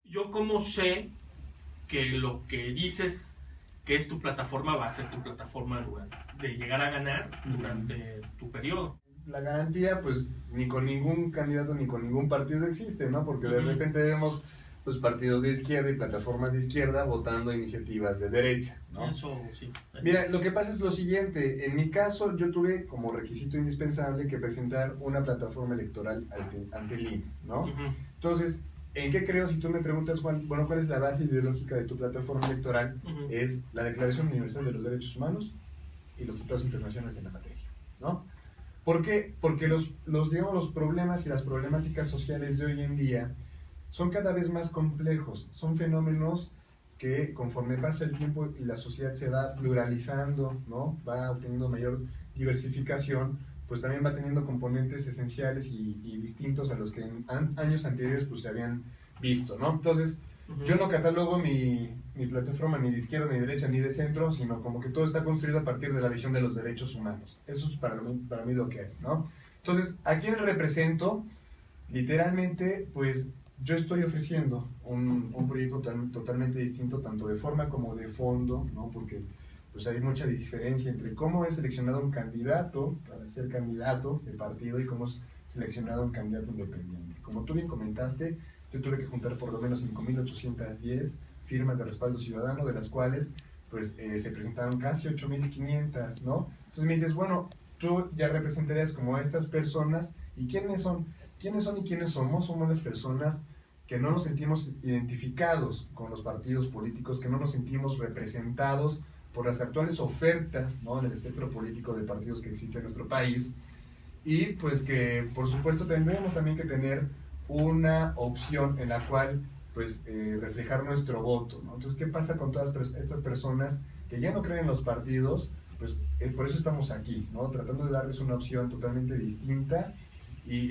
Yo cómo sé que lo que dices que es tu plataforma va a ser tu plataforma de llegar a ganar durante tu periodo. La garantía, pues, ni con ningún candidato ni con ningún partido existe, ¿no? Porque de repente vemos pues partidos de izquierda y plataformas de izquierda votando iniciativas de derecha, ¿no? Eso sí. Mira, lo que pasa es lo siguiente, en mi caso yo tuve como requisito indispensable que presentar una plataforma electoral ante el INE, ¿no? Entonces, ¿en qué creo? Si tú me preguntas, Juan, bueno, ¿cuál es la base ideológica de tu plataforma electoral? Es la Declaración Universal de los Derechos Humanos y los tratados internacionales en la materia, ¿no? ¿Por qué? Porque digamos, los problemas y las problemáticas sociales de hoy en día son cada vez más complejos, son fenómenos que conforme pasa el tiempo y la sociedad se va pluralizando, ¿no? Va obteniendo mayor diversificación, pues también va teniendo componentes esenciales y distintos a los que en años anteriores pues se habían visto, ¿no? Entonces, yo no catalogo mi plataforma ni de izquierda, ni de derecha, ni de centro, sino como que todo está construido a partir de la visión de los derechos humanos. Eso es para mí lo que es, ¿no? Entonces, ¿a quién represento? Literalmente, pues yo estoy ofreciendo un proyecto totalmente distinto, tanto de forma como de fondo, ¿no? Porque pues hay mucha diferencia entre cómo es seleccionado un candidato para ser candidato de partido y cómo es seleccionado un candidato independiente. Como tú bien comentaste, yo tuve que juntar por lo menos 5.810 firmas de respaldo ciudadano, de las cuales pues se presentaron casi 8.500, ¿no? Entonces me dices, bueno, tú ya representarías como a estas personas, ¿y quiénes son? ¿Quiénes son y quiénes somos? Somos las personas que no nos sentimos identificados con los partidos políticos, que no nos sentimos representados por las actuales ofertas, ¿no?, en el espectro político de partidos que existe en nuestro país, y pues que por supuesto tendremos también que tener una opción en la cual pues reflejar nuestro voto, ¿no? Entonces, ¿qué pasa con todas estas personas que ya no creen en los partidos? Pues por eso estamos aquí, ¿no? Tratando de darles una opción totalmente distinta. Y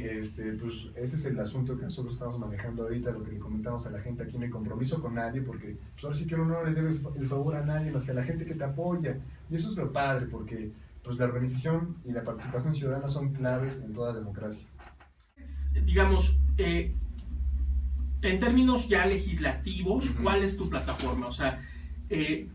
pues ese es el asunto que nosotros estamos manejando ahorita, lo que le comentamos a la gente aquí, no hay compromiso con nadie, porque pues ahora sí que uno no le debe el favor a nadie más que a la gente que te apoya. Y eso es lo padre, porque pues la organización y la participación ciudadana son claves en toda democracia. Digamos, en términos ya legislativos, ¿cuál es tu plataforma? O sea,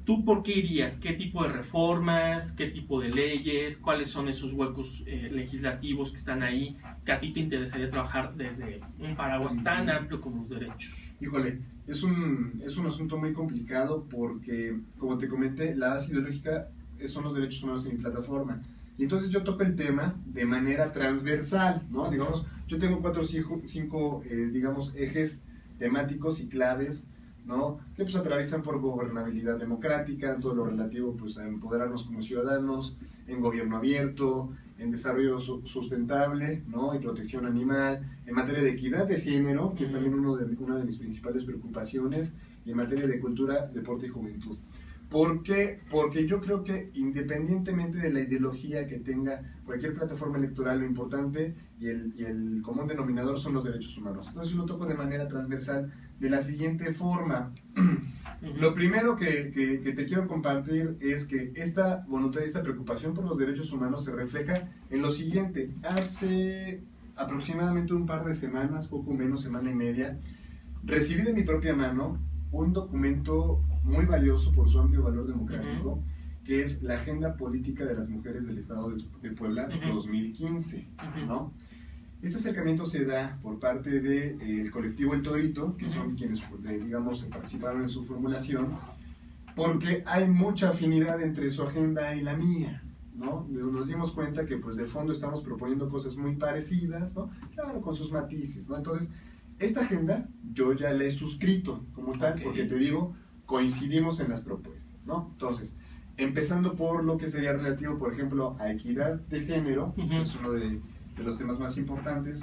¿tú por qué irías? ¿Qué tipo de reformas? ¿Qué tipo de leyes? ¿Cuáles son esos huecos legislativos que están ahí que a ti te interesaría trabajar desde un paraguas tan amplio como los derechos? Híjole, es un asunto muy complicado porque, como te comenté, la base ideológica son los derechos humanos en mi plataforma. Y entonces yo toco el tema de manera transversal, ¿no? Digamos, yo tengo 4 o 5, digamos, ejes temáticos y claves, ¿no?, que pues atraviesan por gobernabilidad democrática, todo lo relativo pues a empoderarnos como ciudadanos, en gobierno abierto, en desarrollo sustentable, ¿no?, y protección animal, en materia de equidad de género, que es también una de mis principales preocupaciones, y en materia de cultura, deporte y juventud. ¿Por qué? Porque yo creo que independientemente de la ideología que tenga cualquier plataforma electoral, lo importante y el común denominador son los derechos humanos. Entonces lo toco de manera transversal de la siguiente forma. Lo primero que te quiero compartir es que esta voluntad y esta preocupación por los derechos humanos se refleja en lo siguiente. Hace aproximadamente un par de semanas, poco menos, semana y media, recibí de mi propia mano un documento muy valioso por su amplio valor democrático, que es la Agenda Política de las Mujeres del Estado de Puebla 2015, ¿no? Este acercamiento se da por parte del colectivo El Torito, que son quienes, digamos, participaron en su formulación, porque hay mucha afinidad entre su agenda y la mía, ¿no? Nos dimos cuenta que, pues, de fondo estamos proponiendo cosas muy parecidas, ¿no? Claro, con sus matices, ¿no? Entonces, esta agenda yo ya la he suscrito como tal, porque te digo, coincidimos en las propuestas, ¿no? Entonces, empezando por lo que sería relativo, por ejemplo, a equidad de género, que es uno de los temas más importantes,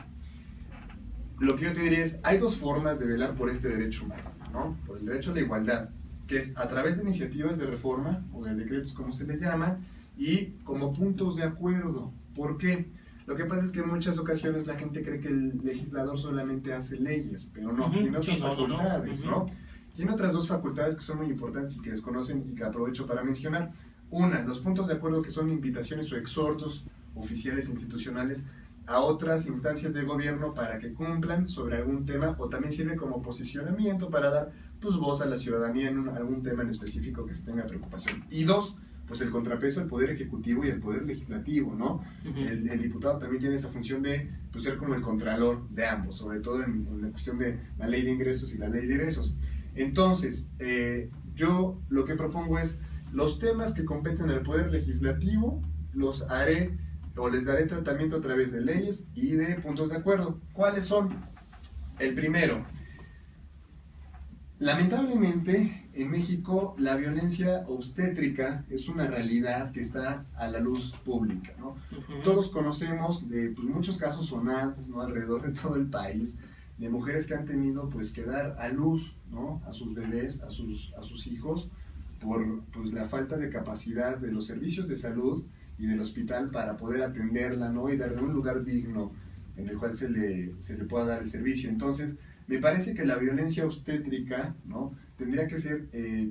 lo que yo te diría es, hay 2 formas de velar por este derecho humano, ¿no? Por el derecho a la igualdad, que es a través de iniciativas de reforma, o de decretos como se les llama, y como puntos de acuerdo. ¿Por qué? Lo que pasa es que en muchas ocasiones la gente cree que el legislador solamente hace leyes, pero no, tiene otras facultades, ¿no? Tiene otras 2 facultades que son muy importantes y que desconocen y que aprovecho para mencionar. Una, los puntos de acuerdo, que son invitaciones o exhortos oficiales institucionales a otras instancias de gobierno para que cumplan sobre algún tema, o también sirve como posicionamiento para dar pues voz a la ciudadanía en algún tema en específico que se tenga preocupación. Y dos, pues el contrapeso del Poder Ejecutivo y el Poder Legislativo, ¿no? El diputado también tiene esa función de pues, ser como el contralor de ambos, sobre todo en la cuestión de la ley de ingresos y la ley de egresos. Entonces, yo lo que propongo es, los temas que competen al Poder Legislativo los haré o les daré tratamiento a través de leyes y de puntos de acuerdo. ¿Cuáles son? El primero, lamentablemente en México la violencia obstétrica es una realidad que está a la luz pública, ¿no? Todos conocemos de pues, muchos casos sonados, ¿no? Alrededor de todo el país, de mujeres que han tenido pues, que dar a luz, ¿no? A sus bebés, a sus hijos, por pues, la falta de capacidad de los servicios de salud y del hospital para poder atenderla, ¿no? Y darle un lugar digno en el cual se le pueda dar el servicio. Entonces, me parece que la violencia obstétrica, ¿no? Tendría que ser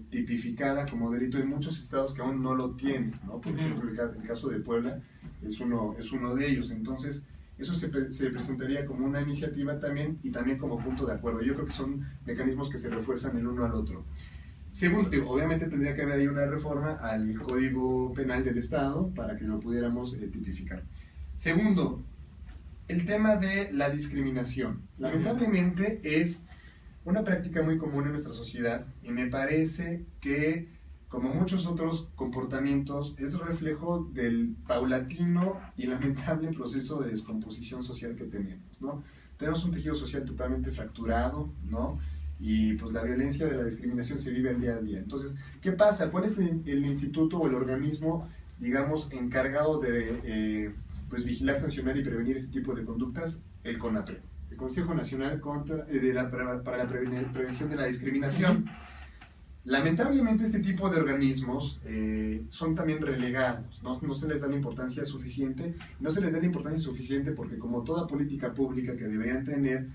tipificada como delito en muchos estados que aún no lo tienen, ¿no? Por ejemplo, el caso de Puebla es uno de ellos. Entonces, eso se presentaría como una iniciativa también y también como punto de acuerdo. Yo creo que son mecanismos que se refuerzan el uno al otro. Segundo, obviamente tendría que haber ahí una reforma al Código Penal del Estado para que lo pudiéramos tipificar. Segundo, el tema de la discriminación. Lamentablemente es una práctica muy común en nuestra sociedad y me parece que, como muchos otros comportamientos, es reflejo del paulatino y lamentable proceso de descomposición social que tenemos, ¿no? Tenemos un tejido social totalmente fracturado, ¿no? Y pues la violencia de la discriminación se vive al día a día. Entonces, ¿qué pasa? ¿Cuál es el instituto o el organismo, digamos, encargado de pues vigilar, sancionar y prevenir este tipo de conductas? El CONAPRED, el Consejo Nacional para la Prevención de la Discriminación. Lamentablemente este tipo de organismos son también relegados, no se les da la importancia suficiente, porque como toda política pública que deberían tener,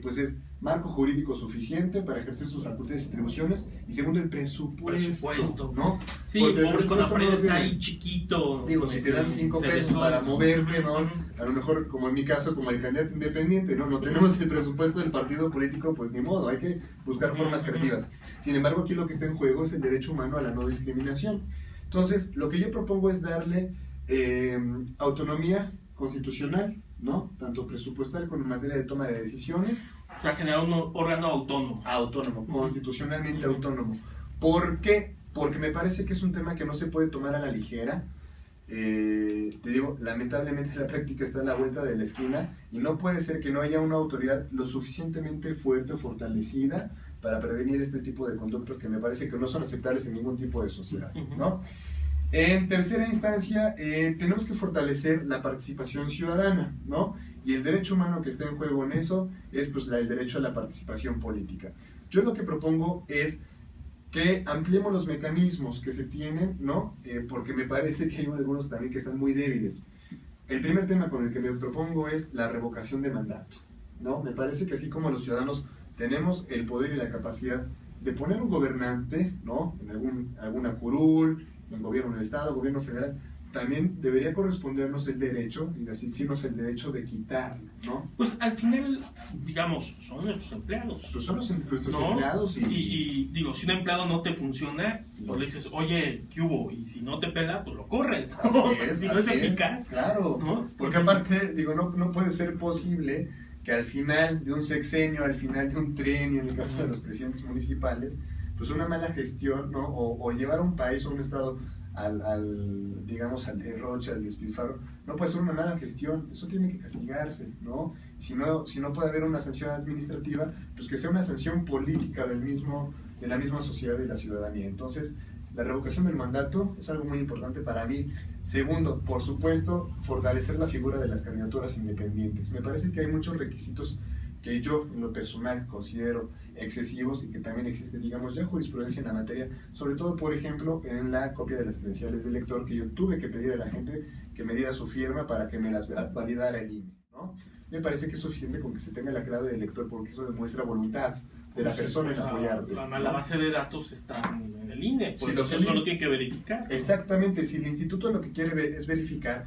pues es marco jurídico suficiente para ejercer sus facultades y atribuciones, y segundo, el presupuesto, ¿no? Sí, porque con la pared está ahí chiquito. Digo, si te dan 5 pesos para moverte, ¿no? A lo mejor, como en mi caso, como el candidato independiente, no tenemos el presupuesto del partido político, pues ni modo, hay que buscar formas creativas. Sin embargo, aquí lo que está en juego es el derecho humano a la no discriminación. Entonces, lo que yo propongo es darle autonomía constitucional, ¿no? Tanto presupuestal como en materia de toma de decisiones. O sea, generar un órgano autónomo. Autónomo, constitucionalmente autónomo. ¿Por qué? Porque me parece que es un tema que no se puede tomar a la ligera. Te digo, lamentablemente la práctica está a la vuelta de la esquina y no puede ser que no haya una autoridad lo suficientemente fuerte o fortalecida para prevenir este tipo de conductas que me parece que no son aceptables en ningún tipo de sociedad, ¿no? En tercera instancia, tenemos que fortalecer la participación ciudadana, ¿no? Y el derecho humano que está en juego en eso es pues, el derecho a la participación política. Yo lo que propongo es que ampliemos los mecanismos que se tienen, ¿no? Porque me parece que hay algunos también que están muy débiles. El primer tema con el que me propongo es la revocación de mandato, ¿no? Me parece que así como los ciudadanos tenemos el poder y la capacidad de poner un gobernante, ¿no? En alguna curul, en gobierno del Estado, gobierno federal, también debería correspondernos el derecho, y así decirnos el derecho de quitarlo, ¿no? Pues al final, digamos, son nuestros empleados. Pues son nuestros empleados y digo, si un empleado no te funciona, pues le dices, oye, ¿qué hubo? Y si no te pela, pues lo corres. Si no es eficaz. Claro, ¿no? Porque aparte, digo, no puede ser posible que al final de un sexenio, al final de un trienio, en el caso de los presidentes municipales, pues una mala gestión, ¿no? O llevar a un país o un estado digamos, al derroche, al despilfarro, no puede ser una mala gestión, eso tiene que castigarse, ¿no? Si no puede haber una sanción administrativa, pues que sea una sanción política de la misma sociedad y la ciudadanía. Entonces, la revocación del mandato es algo muy importante para mí. Segundo, por supuesto, fortalecer la figura de las candidaturas independientes. Me parece que hay muchos requisitos que yo, en lo personal, considero excesivos y que también existe, digamos, ya jurisprudencia en la materia, sobre todo, por ejemplo, en la copia de las credenciales del lector, que yo tuve que pedir a la gente que me diera su firma para que me las validara el INE, ¿no? Me parece que es suficiente con que se tenga la clave del lector, porque eso demuestra voluntad de la persona en apoyarte. La base de datos está en el INE, por eso solo tiene que verificar, ¿no? Exactamente, si el instituto lo que quiere es verificar,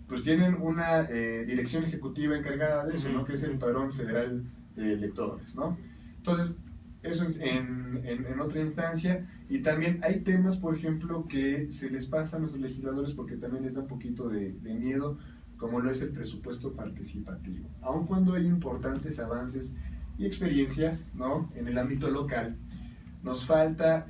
pues tienen una dirección ejecutiva encargada de eso, ¿no? Que es el Padrón Federal de Electores, ¿no? Entonces, eso en otra instancia. Y también hay temas, por ejemplo, que se les pasa a nuestros legisladores porque también les da un poquito de miedo, como lo es el presupuesto participativo. Aun cuando hay importantes avances y experiencias, ¿no? En el ámbito local, nos falta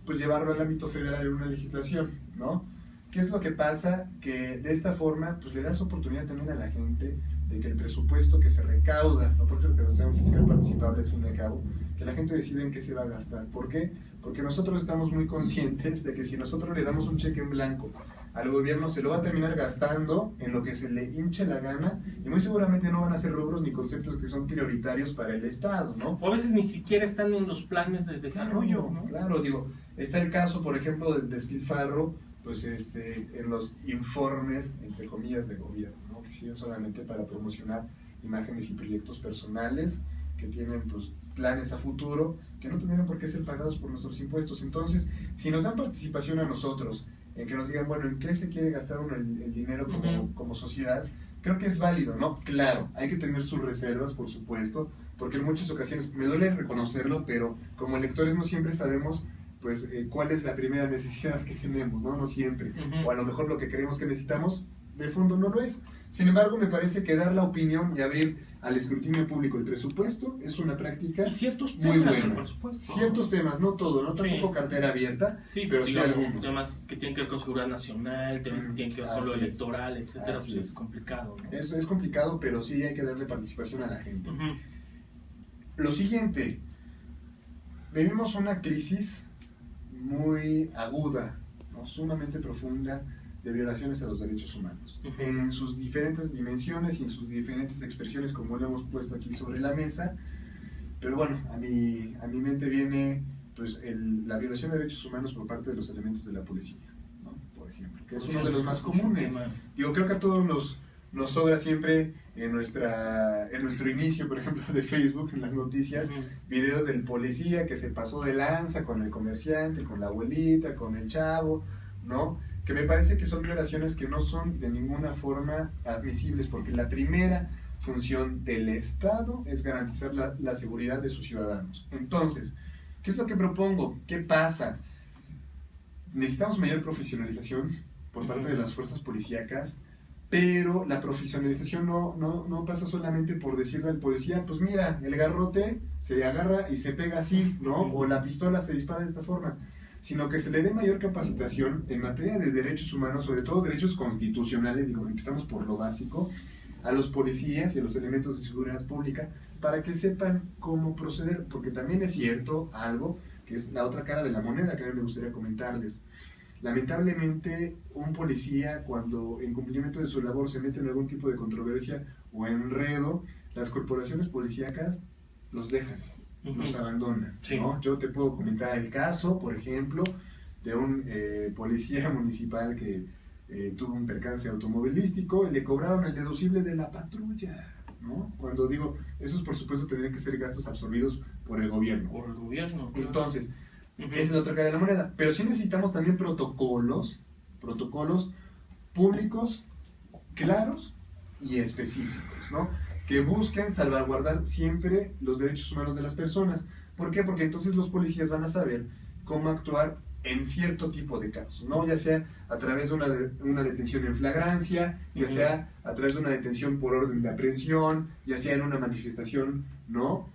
pues llevarlo al ámbito federal en una legislación, ¿no? ¿Qué es lo que pasa? Que de esta forma pues le das oportunidad también a la gente de que el presupuesto que se recauda, no por eso que sea un fiscal participable al fin y al cabo, que la gente decida en qué se va a gastar. ¿Por qué? Porque nosotros estamos muy conscientes de que si nosotros le damos un cheque en blanco al gobierno, se lo va a terminar gastando en lo que se le hinche la gana, y muy seguramente no van a ser rubros ni conceptos que son prioritarios para el Estado, ¿no? O a veces ni siquiera están en los planes de desarrollo, ¿no? Claro, digo, está el caso, por ejemplo, del despilfarro, pues en los informes, entre comillas, de gobierno, ¿no? Que sirven solamente para promocionar imágenes y proyectos personales, que tienen pues planes a futuro, que no tendrían por qué ser pagados por nuestros impuestos. Entonces, si nos dan participación a nosotros, en que nos digan, bueno, ¿en qué se quiere gastar uno el dinero como sociedad? Creo que es válido, ¿no? Claro, hay que tener sus reservas, por supuesto, porque en muchas ocasiones, me duele reconocerlo, pero como electores no siempre sabemos pues cuál es la primera necesidad que tenemos, ¿no? No siempre. O a lo mejor lo que creemos que necesitamos, de fondo no lo es. Sin embargo, me parece que dar la opinión y abrir al escrutinio público el presupuesto es una práctica y ciertos muy temas, buena. Por supuesto. Ciertos temas, no todo, no tampoco cartera abierta, sí, pero sí digamos, algunos. temas que tienen que ver con seguridad nacional, temas que tienen que ver con lo electoral, etcétera, pues es complicado, ¿no? Es complicado, pero sí hay que darle participación a la gente. Lo siguiente, vivimos una crisis muy aguda, ¿no? Sumamente profunda, de violaciones a los derechos humanos, en sus diferentes dimensiones y en sus diferentes expresiones, como lo hemos puesto aquí sobre la mesa. Pero bueno, a mi mente viene pues la violación de derechos humanos por parte de los elementos de la policía, ¿no? Por ejemplo, que es uno de los más comunes. Digo, creo que a todos nos sobra siempre en nuestro inicio, por ejemplo, de Facebook, en las noticias, videos del policía que se pasó de lanza con el comerciante, con la abuelita, con el chavo, ¿no? Que me parece que son violaciones que no son de ninguna forma admisibles, porque la primera función del Estado es garantizar la seguridad de sus ciudadanos. Entonces, ¿qué es lo que propongo? ¿Qué pasa? Necesitamos mayor profesionalización por parte de las fuerzas policíacas, pero la profesionalización no pasa solamente por decirle al policía, pues mira, el garrote se agarra y se pega así, ¿no? O la pistola se dispara de esta forma, sino que se le dé mayor capacitación en materia de derechos humanos, sobre todo derechos constitucionales, digo, empezamos por lo básico, a los policías y a los elementos de seguridad pública, para que sepan cómo proceder, porque también es cierto algo, que es la otra cara de la moneda que a mí me gustaría comentarles. Lamentablemente, un policía, cuando en cumplimiento de su labor se mete en algún tipo de controversia o enredo, las corporaciones policíacas los dejan, los abandonan, ¿no? Yo te puedo comentar el caso, por ejemplo, de un policía municipal que tuvo un percance automovilístico y le cobraron el deducible de la patrulla, ¿no? Cuando digo, esos por supuesto tendrían que ser gastos absorbidos por el gobierno. Por el gobierno, claro. Entonces, esa es la otra cara de la moneda. Pero sí necesitamos también protocolos públicos, claros y específicos, ¿no? Que busquen salvaguardar siempre los derechos humanos de las personas. ¿Por qué? Porque entonces los policías van a saber cómo actuar en cierto tipo de casos, ¿no? Ya sea a través de una detención en flagrancia, ya sea a través de una detención por orden de aprehensión, ya sea en una manifestación, ¿no?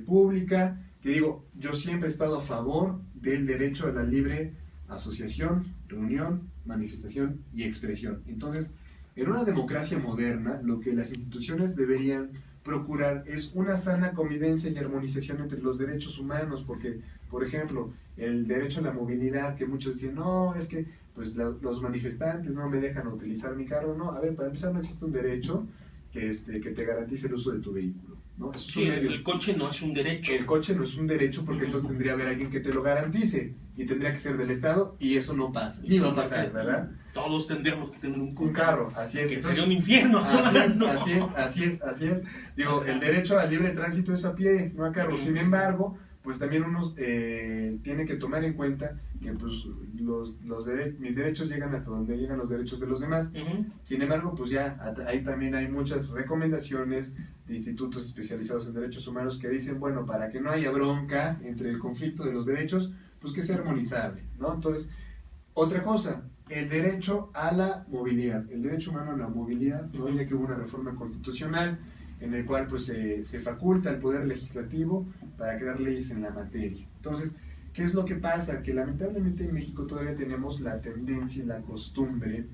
Pública, que digo, yo siempre he estado a favor del derecho a la libre asociación, reunión, manifestación y expresión. Entonces, en una democracia moderna, lo que las instituciones deberían procurar es una sana convivencia y armonización entre los derechos humanos, porque, por ejemplo, el derecho a la movilidad, que muchos dicen, no, es que pues los manifestantes no me dejan utilizar mi carro. No, a ver, para empezar, no existe un derecho que te garantice el uso de tu vehículo, ¿no? Eso es un medio. El coche no es un derecho. El coche no es un derecho, porque entonces tendría que haber alguien que te lo garantice, y tendría que ser del Estado, y eso no pasa, ni va a pasar, ¿verdad? Todos tendríamos que tener un carro, así es. Que entonces, sería un infierno. Así es. Digo, el derecho al libre tránsito es a pie, no a carro. Sin embargo, pues también uno tiene que tomar en cuenta que pues mis derechos llegan hasta donde llegan los derechos de los demás. Sin embargo, pues ya ahí también hay muchas recomendaciones de institutos especializados en derechos humanos que dicen, bueno, para que no haya bronca entre el conflicto de los derechos, pues que sea armonizable, ¿no? Entonces, otra cosa, el derecho a la movilidad, el derecho humano a la movilidad, ¿no? Ya que hubo una reforma constitucional en el cual pues se faculta al Poder Legislativo para crear leyes en la materia. Entonces, ¿qué es lo que pasa? Que lamentablemente en México todavía tenemos la tendencia y la costumbre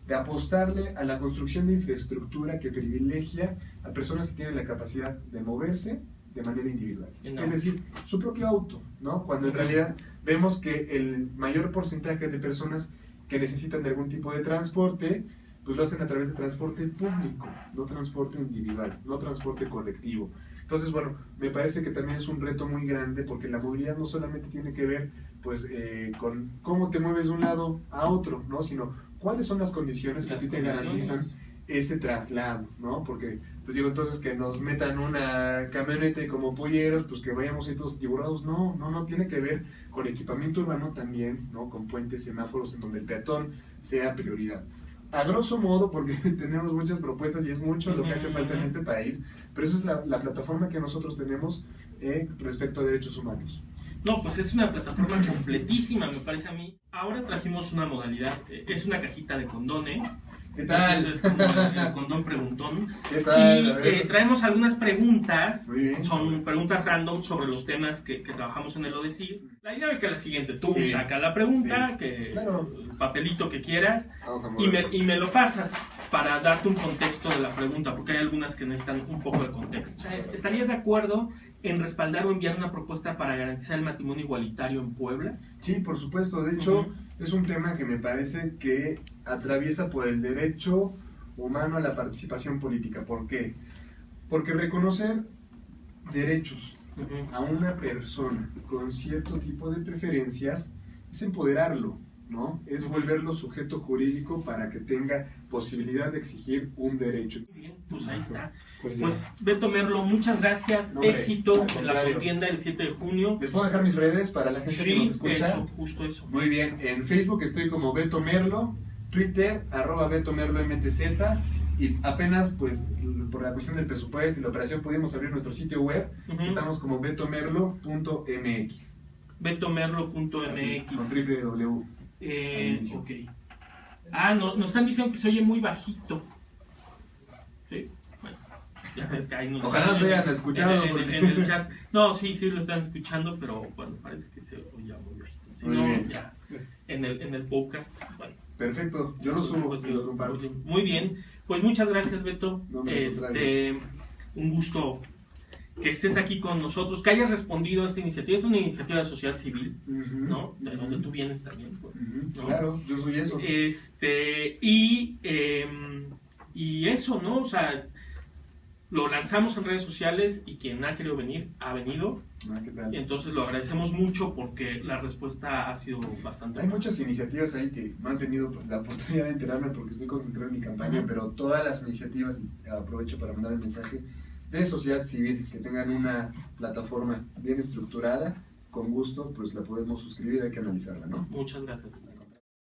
de apostarle a la construcción de infraestructura que privilegia a personas que tienen la capacidad de moverse de manera individual. No. Es decir, su propio auto, ¿no? Cuando en realidad vemos que el mayor porcentaje de personas que necesitan de algún tipo de transporte, pues lo hacen a través de transporte público, no transporte individual, no transporte colectivo. Entonces, bueno, me parece que también es un reto muy grande porque la movilidad no solamente tiene que ver pues con cómo te mueves de un lado a otro, ¿no? Sino cuáles son las condiciones que a ti te garantizan ese traslado, ¿no? Porque, pues digo, entonces que nos metan una camioneta como polleros, pues que vayamos ahí todos tiburrados, no, tiene que ver con equipamiento urbano también, ¿no? Con puentes, semáforos en donde el peatón sea prioridad. A grosso modo, porque tenemos muchas propuestas y es mucho lo que hace falta en este país, pero eso es la plataforma que nosotros tenemos respecto a derechos humanos. No, pues es una plataforma completísima, me parece a mí. Ahora trajimos una modalidad, es una cajita de condones. ¿Qué tal? Es como el condón preguntón. ¿Qué tal? Y traemos algunas preguntas, son preguntas random sobre los temas que trabajamos en el ODECIR. La dinámica es la siguiente, tú sacas la pregunta, el papelito que quieras, y me lo pasas para darte un contexto de la pregunta, porque hay algunas que necesitan un poco de contexto. ¿Estarías de acuerdo en respaldar o enviar una propuesta para garantizar el matrimonio igualitario en Puebla? Sí, por supuesto. De hecho, es un tema que me parece que atraviesa por el derecho humano a la participación política. ¿Por qué? Porque reconocer derechos a una persona con cierto tipo de preferencias es empoderarlo, ¿no? Es volverlo sujeto jurídico para que tenga posibilidad de exigir un derecho. Muy bien, pues ahí está. Pues Beto Merlo, muchas gracias, éxito en la contienda el 7 de junio. ¿Les puedo dejar mis redes para la gente que nos escucha? Eso, justo eso. Muy bien, en Facebook estoy como Beto Merlo, Twitter, @BetoMerloMTZ, y apenas, pues, por la cuestión del presupuesto y la operación pudimos abrir nuestro sitio web, estamos como betomerlo.mx. Betomerlo.mx. Con www. Ok. Nos están diciendo que se oye muy bajito. ¿Sí? Bueno, ya es que ahí nos ojalá nos hayan escuchado. En el chat. No, sí lo están escuchando, pero bueno, parece que se oye muy bajito. Si no, ya en el podcast, bueno. Perfecto, yo lo subo y lo comparto. Muy bien, pues muchas gracias, Beto. No, un gusto que estés aquí con nosotros, que hayas respondido a esta iniciativa. Es una iniciativa de sociedad civil, ¿no? De donde tú vienes también, pues, ¿no? Claro, yo soy eso. Y eso, ¿no? O sea, lo lanzamos en redes sociales y quien ha querido venir, ha venido. ¿Qué tal? Y entonces lo agradecemos mucho porque la respuesta ha sido bastante Hay muchas iniciativas ahí que no han tenido la oportunidad de enterarme porque estoy concentrado en mi campaña, pero todas las iniciativas, y aprovecho para mandar el mensaje, de sociedad civil, que tengan una plataforma bien estructurada, con gusto, pues la podemos suscribir, hay que analizarla, ¿no? Muchas gracias.